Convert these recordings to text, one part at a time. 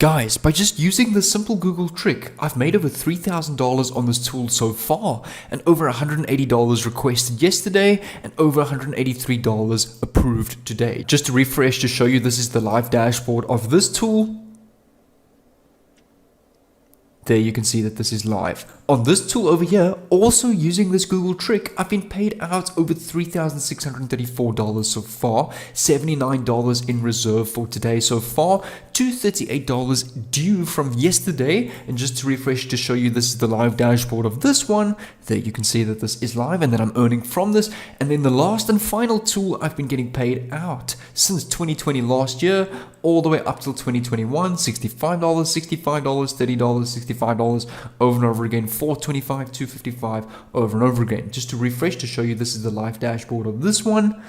Guys, by just using this simple Google trick, I've made over $3,000 on this tool so far, and over $180 requested yesterday, and over $183 approved today. Just to refresh to show you, this is the live dashboard of this tool. There you can see that this is live. On this tool over here, also using this Google trick, I've been paid out over $3,634 so far, $79 in reserve for today so far, $238 due from yesterday. And just to refresh to show you, this is the live dashboard of this one. There you can see that this is live and that I'm earning from this. And then the last and final tool, I've been getting paid out since 2020 last year, all the way up till 2021, $65, $65, $30, $65 over and over again, $425, $255 over and over again. Just to refresh to show you, this is the live dashboard of this one.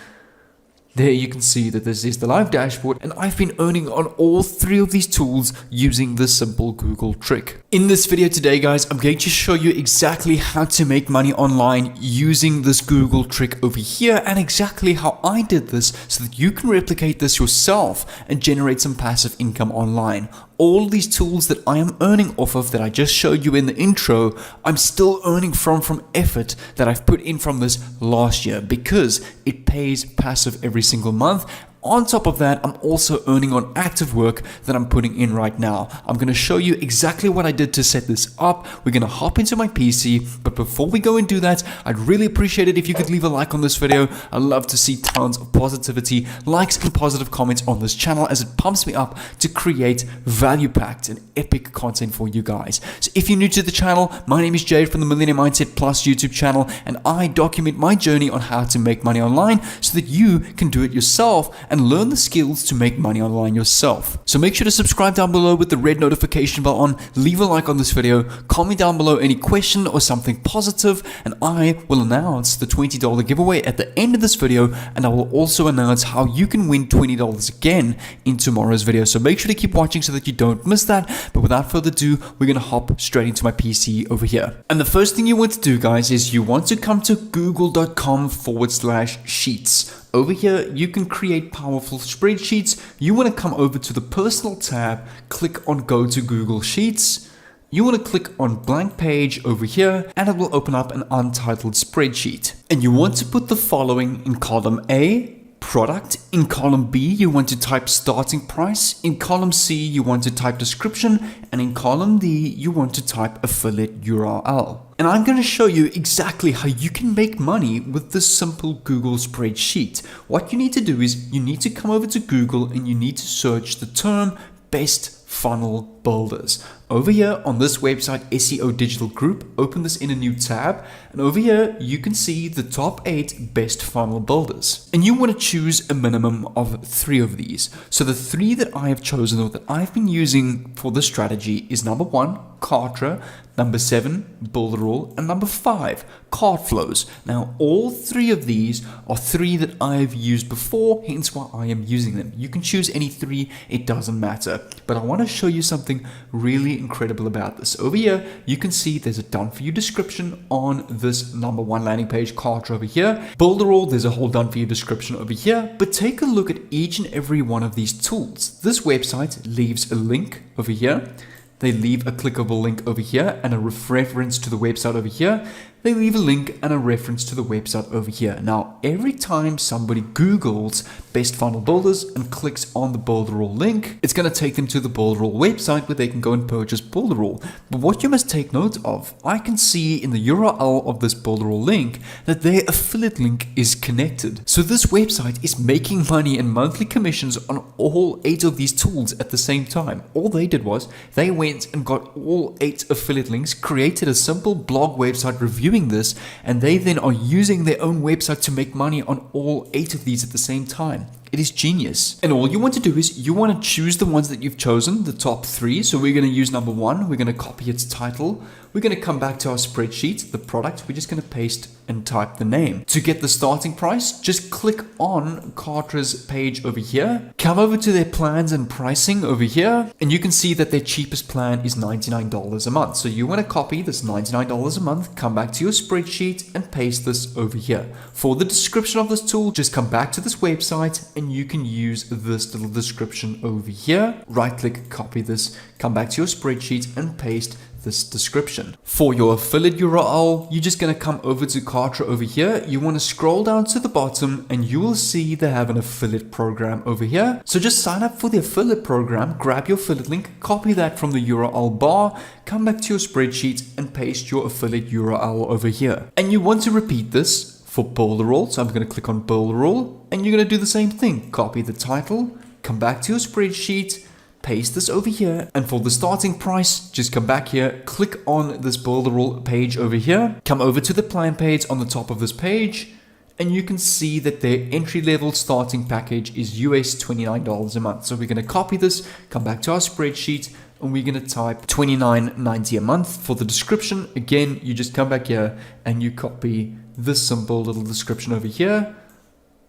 There you can see that this is the live dashboard, and I've been earning on all three of these tools using this simple Google trick. In this video today, guys, I'm going to show you exactly how to make money online using this Google trick over here, and exactly how I did this so that you can replicate this yourself and generate some passive income online. All these tools that I am earning off of that I just showed you in the intro, I'm still earning from effort that I've put in from this last year, because it pays passive every single month. On top of that, I'm also earning on active work that I'm putting in right now. I'm going to show you exactly what I did to set this up. We're going to hop into my PC, but before we go and do that, I'd really appreciate it if you could leave a like on this video. I love to see tons of positivity, likes and positive comments on this channel, as it pumps me up to create value-packed and epic content for you guys. So if you're new to the channel, my name is Jade from the Millionaire Mindset Plus YouTube channel, and I document my journey on how to make money online so that you can do it yourself and learn the skills to make money online yourself. So make sure to subscribe down below with the red notification bell on, leave a like on this video, comment down below any question or something positive, and I will announce the $20 giveaway at the end of this video, and I will also announce how you can win $20 again in tomorrow's video. So make sure to keep watching so that you don't miss that. But without further ado, we're going to hop straight into my PC over here. And the first thing you want to do, guys, is you want to come to google.com/sheets. Over here, you can create powerful spreadsheets. You want to come over to the personal tab, click on go to Google Sheets. You want to click on blank page over here, and it will open up an untitled spreadsheet. And you want to put the following in column A: product. In column B, you want to type starting price. In column C, you want to type description. And in column D, you want to type affiliate URL. And I'm going to show you exactly how you can make money with this simple Google spreadsheet. What you need to do is you need to come over to Google and you need to search the term best funnel builders. Over here on this website, SEO Digital Group, open this in a new tab, and over here you can see the top 8 best funnel builders. And you want to choose a minimum of 3 of these. So the 3 that I have chosen, or that I've been using for this strategy, is number 1, Kartra, number 7, Builderall, and number 5, Cart Flows. Now all 3 of these are 3 that I've used before, hence why I am using them. You can choose any 3, it doesn't matter. But I want to show you something really incredible about this. Over here, you can see there's a done for you description on this number 1 landing page, Kartra over here. Builderall, there's a whole done for you description over here. But take a look at each and every one of these tools. This website leaves a link over here. They leave a clickable link over here and a reference to the website over here. They leave a link and a reference to the website over here. Now, every time somebody Googles best funnel builders and clicks on the Builderall link, it's going to take them to the Builderall website where they can go and purchase Builderall. But what you must take note of, I can see in the URL of this Builderall link that their affiliate link is connected. So this website is making money and monthly commissions on all 8 of these tools at the same time. All they did was they went and got all 8 affiliate links, created a simple blog website reviewing this, and they then are using their own website to make money on all 8 of these at the same time. It is genius. And all you want to do is you want to choose the ones that you've chosen, the top 3. So we're going to use number 1. We're going to copy its title. We're going to come back to our spreadsheet, the product. We're just going to paste and type the name. To get the starting price, just click on Kartra's page over here. Come over to their plans and pricing over here, and you can see that their cheapest plan is $99 a month. So you want to copy this $99 a month, come back to your spreadsheet and paste this over here. For the description of this tool, just come back to this website and and you can use this little description over here. Right click, copy this, come back to your spreadsheet and paste this description. For your affiliate URL, you're just going to come over to Kartra over here. You want to scroll down to the bottom and you will see they have an affiliate program over here. So just sign up for the affiliate program, grab your affiliate link, copy that from the URL bar, come back to your spreadsheet and paste your affiliate URL over here. And you want to repeat this for Builderall. So I'm going to click on Builderall and you're going to do the same thing. Copy the title, come back to your spreadsheet, paste this over here, and for the starting price, just come back here, click on this Builderall page over here, come over to the plan page on the top of this page, and you can see that their entry-level starting package is US $29 a month. So we're going to copy this, come back to our spreadsheet, and we're going to type $29.90 a month. For the description, again, you just come back here and you copy this simple little description over here.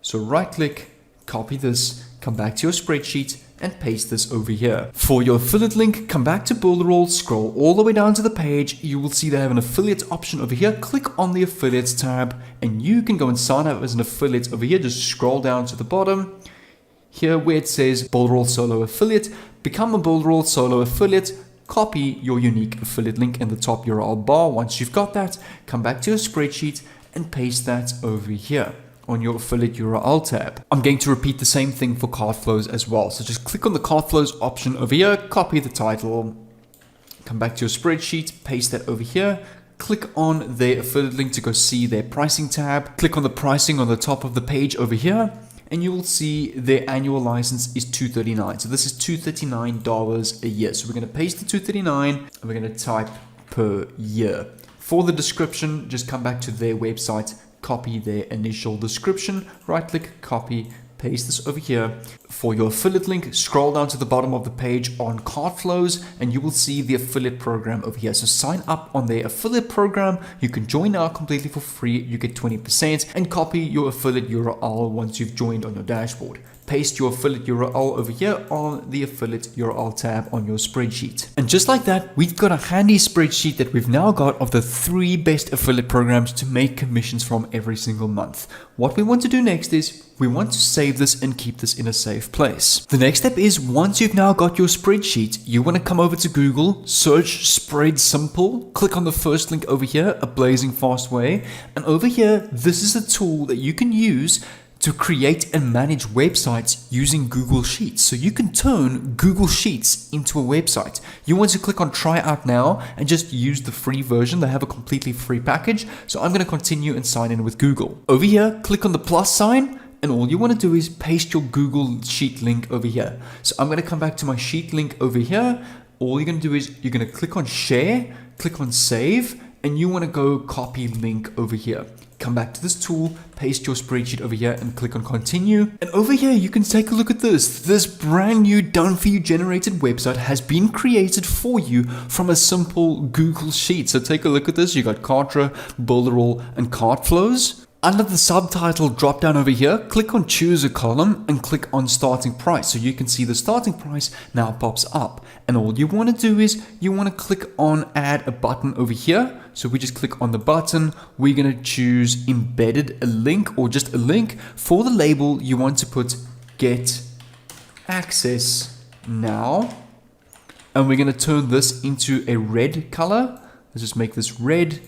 So right click, copy this, come back to your spreadsheet, and paste this over here. For your affiliate link, come back to Builderall, scroll all the way down to the page. You will see they have an affiliate option over here. Click on the affiliates tab and you can go and sign up as an affiliate over here. Just scroll down to the bottom here where it says Builderall Solo Affiliate. Become a Builderall Solo Affiliate. Copy your unique affiliate link in the top URL bar. Once you've got that, come back to your spreadsheet and paste that over here on your affiliate URL tab. I'm going to repeat the same thing for cart flows as well. So just click on the cart flows option over here, copy the title, come back to your spreadsheet, paste that over here, click on their affiliate link to go see their pricing tab, click on the pricing on the top of the page over here, and you will see their annual license is $239. So this is $239 a year. So we're going to paste the $239 and we're going to type per year. For the description, just come back to their website, copy their initial description, right click, copy, paste this over here. For your affiliate link, scroll down to the bottom of the page on cart flows and you will see the affiliate program over here. So sign up on their affiliate program. You can join now completely for free. You get 20% and copy your affiliate URL once you've joined on your dashboard. Paste your affiliate URL over here on the affiliate URL tab on your spreadsheet. And just like that, we've got a handy spreadsheet that we've now got of the 3 best affiliate programs to make commissions from every single month. What we want to do next is we want to save this and keep this in a safe place. The next step is once you've now got your spreadsheet, you want to come over to Google, search Spread Simple, click on the first link over here, a blazing fast way. And over here, this is a tool that you can use to create and manage websites using Google Sheets. So you can turn Google Sheets into a website. You want to click on try out now and just use the free version. They have a completely free package. So I'm going to continue and sign in with Google. Over here, click on the plus sign. And all you want to do is paste your Google Sheet link over here. So I'm going to come back to my sheet link over here. All you're going to do is you're going to click on share, click on save, and you want to go copy link over here. Come back to this tool, paste your spreadsheet over here and click on continue. And over here, you can take a look at this. This brand new done for you generated website has been created for you from a simple Google Sheet. So take a look at this. You got Kartra, Builderall, and Cart Flows. Under the subtitle drop down over here, click on choose a column and click on starting price. So you can see the starting price now pops up. And all you want to do is you want to click on add a button over here. So we just click on the button. We're going to choose embedded a link or just a link. For the label, you want to put get access now. And we're going to turn this into a red color. Let's just make this red.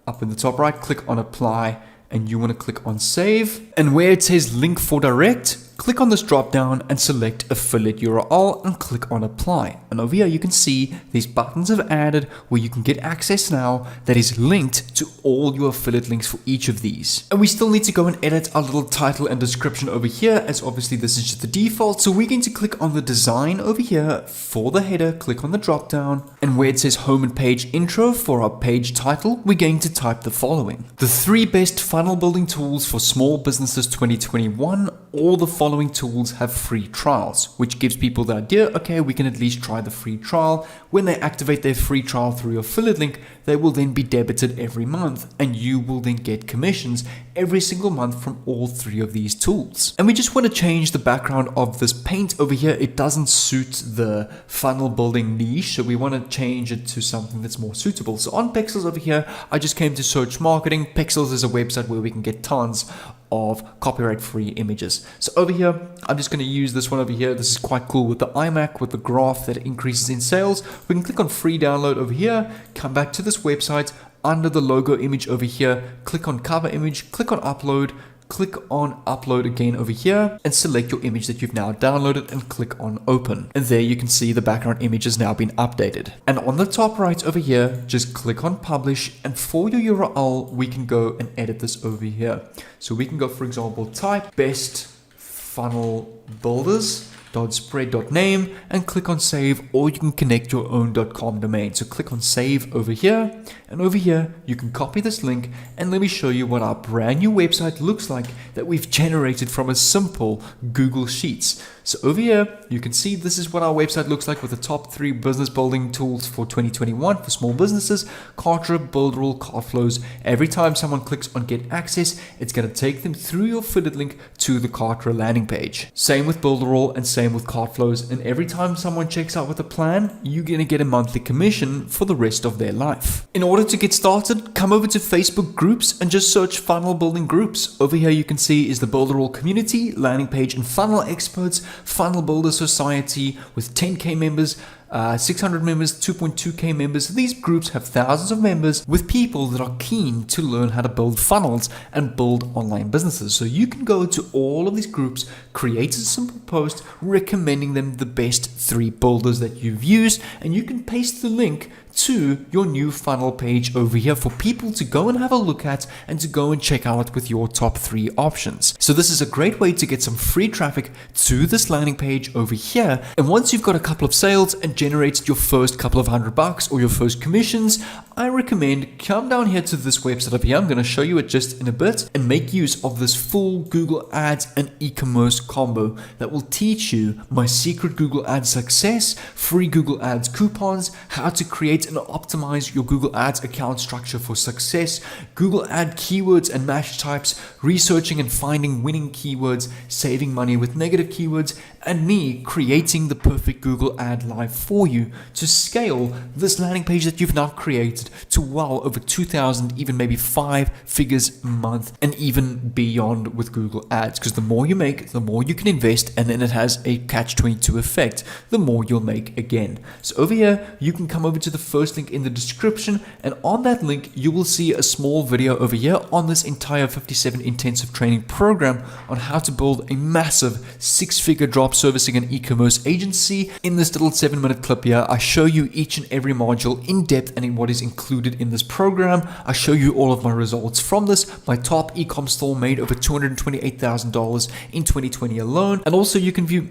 Up in the top right, click on apply and you want to click on save. And where it says link for direct, click on this drop down and select affiliate URL and click on apply. And over here you can see these buttons have added where you can get access now that is linked to all your affiliate links for each of these. And we still need to go and edit our little title and description over here, as obviously this is just the default. So we're going to click on the design over here for the header, click on the drop down, and where it says home and page intro for our page title, we're going to type the following: the 3 best funnel building tools for small businesses 2021. All the following tools have free trials, which gives people the idea, okay, we can at least try the free trial. When they activate their free trial through your affiliate link, they will then be debited every month, and you will then get commissions every single month from all 3 of these tools. And we just want to change the background of this paint over here. It doesn't suit the funnel building niche, so we want to change it to something that's more suitable. So on Pexels over here, I just came to search marketing. Pexels is a website where we can get tons of copyright-free images. So over here, I'm just going to use this one over here. This is quite cool with the iMac, with the graph that increases in sales. We can click on free download over here, come back to this website, under the logo image over here, click on cover image, click on upload, click on upload again over here, and select your image that you've now downloaded and click on open. And there you can see the background image has now been updated. And on the top right over here, just click on publish, and for your URL, we can go and edit this over here. So we can go, for example, type best funnel builders .spread.name and click on save, or you can connect your own .com domain. So click on save over here, and over here you can copy this link, and let me show you what our brand new website looks like that we've generated from a simple Google Sheets. So over here you can see this is what our website looks like with the top 3 business building tools for 2021 for small businesses: Cartrip, Builderall, Cartflows. Every time someone clicks on get access, it's going to take them through your fitted link to the Cartrip landing page. Same with Builderall and same with Cartflows, and every time someone checks out with a plan, you're going to get a monthly commission for the rest of their life. In order to get started, come over to Facebook groups and just search funnel building groups. Over here you can see is the Builderall community, landing page and funnel experts, funnel builder society with 10k members, 600 members, 2.2k members. These groups have thousands of members with people that are keen to learn how to build funnels and build online businesses. So you can go to all of these groups, create a simple post recommending them the best 3 builders that you've used, and you can paste the link to your new funnel page over here for people to go and have a look at and to go and check out with your top 3 options. So this is a great way to get some free traffic to this landing page over here. And once you've got a couple of sales and generated your first couple of $100 or your first commissions, I recommend come down here to this website over here. I'm going to show you it just in a bit, and make use of this full Google Ads and e-commerce combo that will teach you my secret Google Ads success, free Google Ads coupons, how to create and optimize your Google Ads account structure for success, Google Ad keywords and match types, researching and finding winning keywords, saving money with negative keywords, and me creating the perfect Google Ad live for you to scale this landing page that you've now created to well over 2,000, even maybe 5 figures a month, and even beyond with Google Ads. Because the more you make, the more you can invest, and then it has a catch-22 effect, the more you'll make again. So over here, you can come over to the first link in the description, and on that link, you will see a small video over here on this entire 57 intensive training program on how to build a massive 6-figure drop servicing and e-commerce agency. In this little 7-minute clip here, I show you each and every module in depth and in what is included in this program. I show you all of my results from this. My top e-com store made over $228,000 in 2020 alone, and also you can view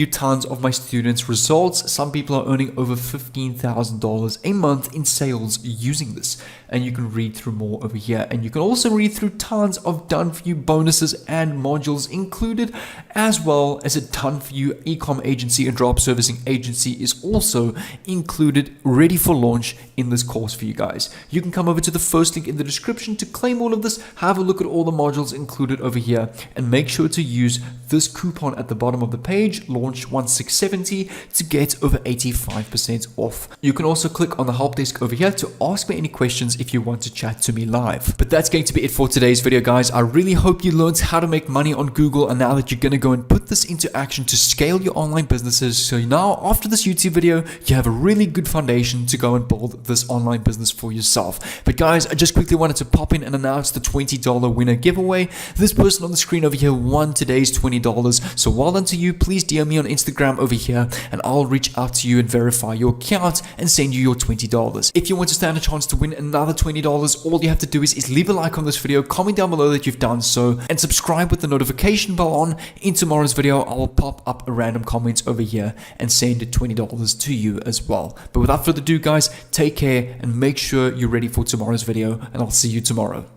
tons of my students' results. Some people are earning over $15,000 a month in sales using this, and you can read through more over here. And you can also read through tons of done for you bonuses and modules included, as well as a done for you e-com agency and drop servicing agency is also included, ready for launch in this course for you guys. You can come over to the first link in the description to claim all of this, have a look at all the modules included over here, and make sure to use this coupon at the bottom of the page, launch 1670, to get over 85% off. You can also click on the help desk over here to ask me any questions if you want to chat to me live. But that's going to be it for today's video, guys. I really hope you learned how to make money on Google, and now that you're going to go and put this into action to scale your online businesses. So now after this YouTube video, you have a really good foundation to go and build this online business for yourself. But guys, I just quickly wanted to pop in and announce the $20 winner giveaway. This person on the screen over here won today's $20. So well done to you. Please DM me on Instagram over here, and I'll reach out to you and verify your account and send you your $20. If you want to stand a chance to win another $20, all you have to do is leave a like on this video, comment down below that you've done so, and subscribe with the notification bell on. In tomorrow's video, I will pop up a random comment over here and send $20 to you as well. But without further ado, guys, take care and make sure you're ready for tomorrow's video, and I'll see you tomorrow.